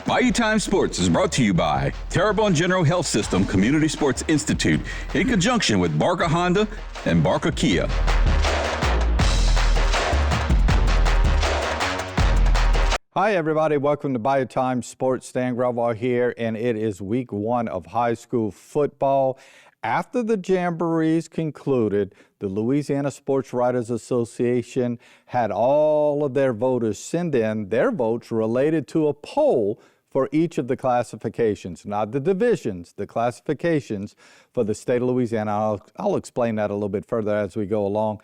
Bayou Time Sports is brought to you by Terrebonne General Health System Community Sports Institute in conjunction with Barker Honda and Barker Kia. Hi everybody, welcome to Bayou Time Sports. Stan Gravois here, and it is week one of high school football. After the jamborees concluded, the Louisiana Sports Writers Association had all of their voters send in their votes related to a poll for each of the classifications, not the divisions, the classifications for the state of Louisiana. I'll explain that a little bit further as we go along.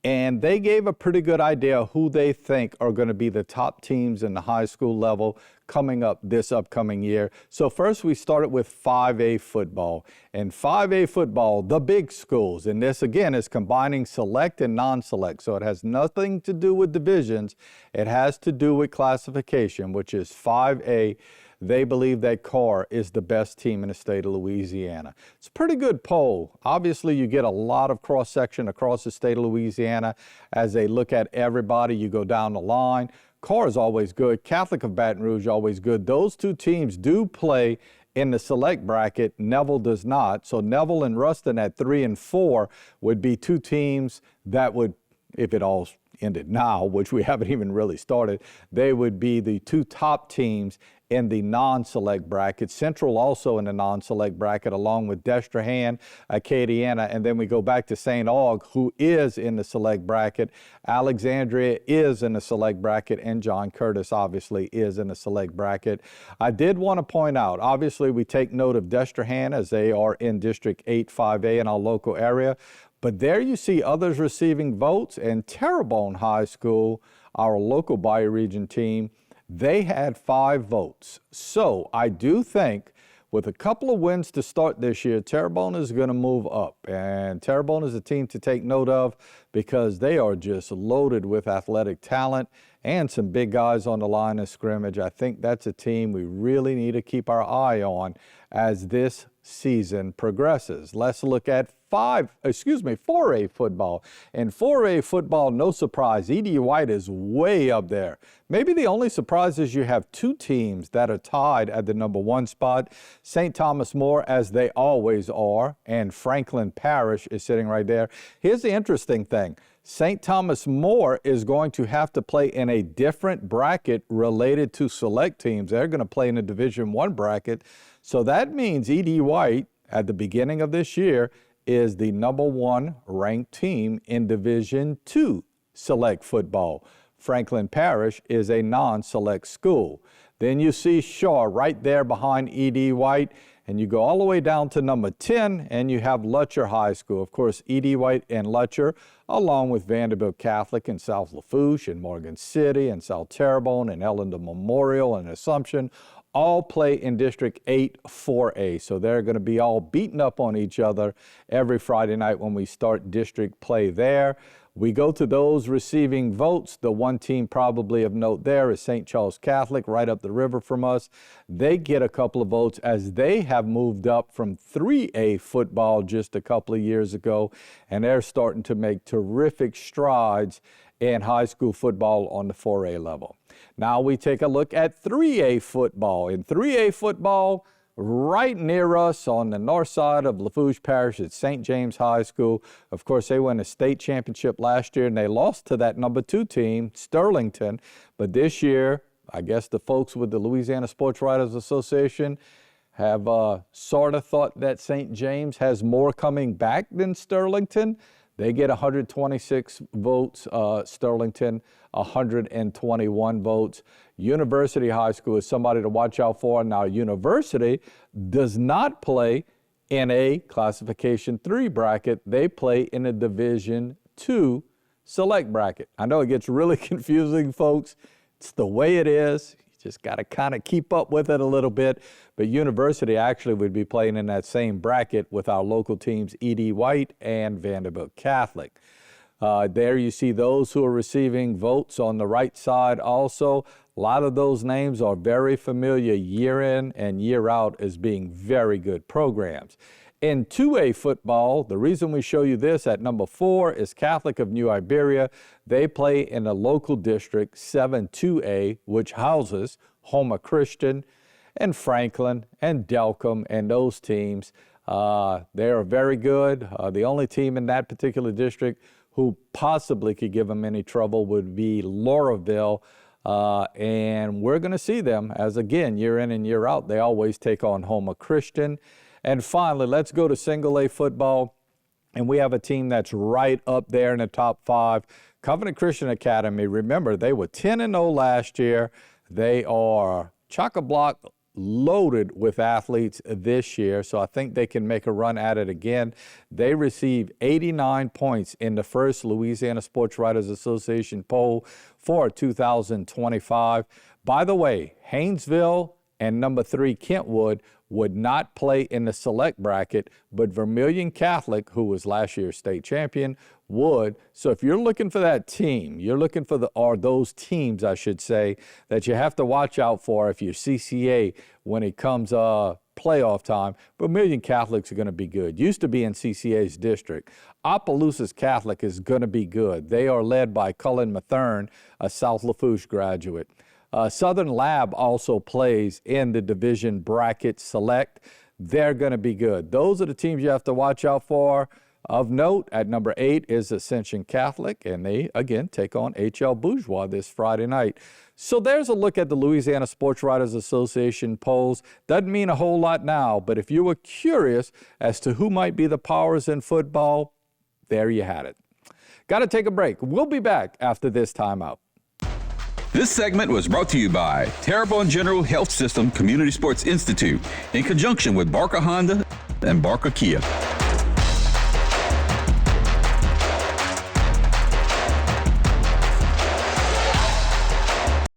And they gave a pretty good idea of who they think are going to be the top teams in the high school level coming up this upcoming year. So first we started with 5A football. And 5A football, the big schools, and this again is combining select and non-select. So it has nothing to do with divisions. It has to do with classification, which is 5A. They believe that Carr is the best team in the state of Louisiana. It's a pretty good poll. Obviously, you get a lot of cross-section across the state of Louisiana as they look at everybody. You go down the line. Carr is always good. Catholic of Baton Rouge always good. Those two teams do play in the select bracket. Neville does not. So Neville and Ruston at 3 and 4 would be two teams that would, if it all ended now, which we haven't even really started, they would be the two top teams in the non-select bracket. Central also in the non-select bracket, along with Destrehan, Acadiana, and then we go back to St. Aug, who is in the select bracket. Alexandria is in the select bracket, and John Curtis obviously is in the select bracket. I did want to point out, obviously we take note of Destrehan as they are in District 8 5A in our local area, but there you see others receiving votes, and Terrebonne High School, our local Bayou region team, they had 5 votes. So I do think with a couple of wins to start this year, Terrebonne is going to move up. And Terrebonne is a team to take note of because they are just loaded with athletic talent and some big guys on the line of scrimmage. I think that's a team we really need to keep our eye on as this season progresses. Let's look at 4A football. In 4A football, no surprise, E.D. White is way up there. Maybe the only surprise is you have two teams that are tied at the number 1 spot. St. Thomas More, as they always are, and Franklin Parish is sitting right there. Here's the interesting thing. St. Thomas More is going to have to play in a different bracket related to select teams. They're going to play in a Division I bracket. So that means E.D. White, at the beginning of this year, is the number 1 ranked team in Division II select football. Franklin Parish is a non-select school. Then you see Shaw right there behind E.D. White, and you go all the way down to number 10, and you have Lutcher High School. Of course, E.D. White and Lutcher, along with Vanderbilt Catholic and South Lafourche and Morgan City and South Terrebonne and Ellendale Memorial and Assumption, all play in District 8 4A. So they're going to be all beaten up on each other every Friday night when we start district play there. We go to those receiving votes. The one team probably of note there is St. Charles Catholic, right up the river from us. They get a couple of votes as they have moved up from 3A football just a couple of years ago, and they're starting to make terrific strides in high school football on the 4A level. Now we take a look at 3A football. In 3A football, right near us on the north side of Lafourche Parish at St. James High School. Of course, they won a state championship last year, and they lost to that number 2 team, Sterlington. But this year, I guess the folks with the Louisiana Sports Writers Association have sort of thought that St. James has more coming back than Sterlington. They get 126 votes, Sterlington 121 votes. University High School is somebody to watch out for. Now, University does not play in a Classification 3 bracket. They play in a Division II select bracket. I know it gets really confusing, folks. It's the way it is. Just got to kind of keep up with it a little bit. But University actually would be playing in that same bracket with our local teams, E.D. White and Vanderbilt Catholic. There you see those who are receiving votes on the right side also. A lot of those names are very familiar year in and year out as being very good programs. In 2A football, the reason we show you this at number 4 is Catholic of New Iberia. They play in a local district 7-2A, which houses Houma Christian. and Franklin and Delcom and those teams. They are very good. The only team in that particular district who possibly could give them any trouble would be Lauraville. And we're going to see them as, again, year in and year out, they always take on Houma Christian. And finally, let's go to single A football. And we have a team that's right up there in the top 5. Covenant Christian Academy, remember, they were 10-0 last year. They are chock-a-block loaded with athletes this year, so I think they can make a run at it again. They received 89 points in the first Louisiana Sports Writers Association poll for 2025. By the way, Haynesville and number 3 Kentwood would not play in the select bracket, but Vermilion Catholic, who was last year's state champion, would. So if you're looking for that team, you're looking for those teams, I should say, that you have to watch out for if you're CCA when it comes playoff time. Vermilion Catholics are going to be good. Used to be in CCA's district. Opelousas Catholic is going to be good. They are led by Cullen Mathern, a South Lafourche graduate. Southern Lab also plays in the division bracket select. They're going to be good. Those are the teams you have to watch out for. Of note, at number 8 is Ascension Catholic, and they, again, take on HL Bourgeois this Friday night. So there's a look at the Louisiana Sports Writers Association polls. Doesn't mean a whole lot now, but if you were curious as to who might be the powers in football, there you had it. Got to take a break. We'll be back after this timeout. This segment was brought to you by Terrebonne General Health System Community Sports Institute in conjunction with Barker Honda and Barker Kia.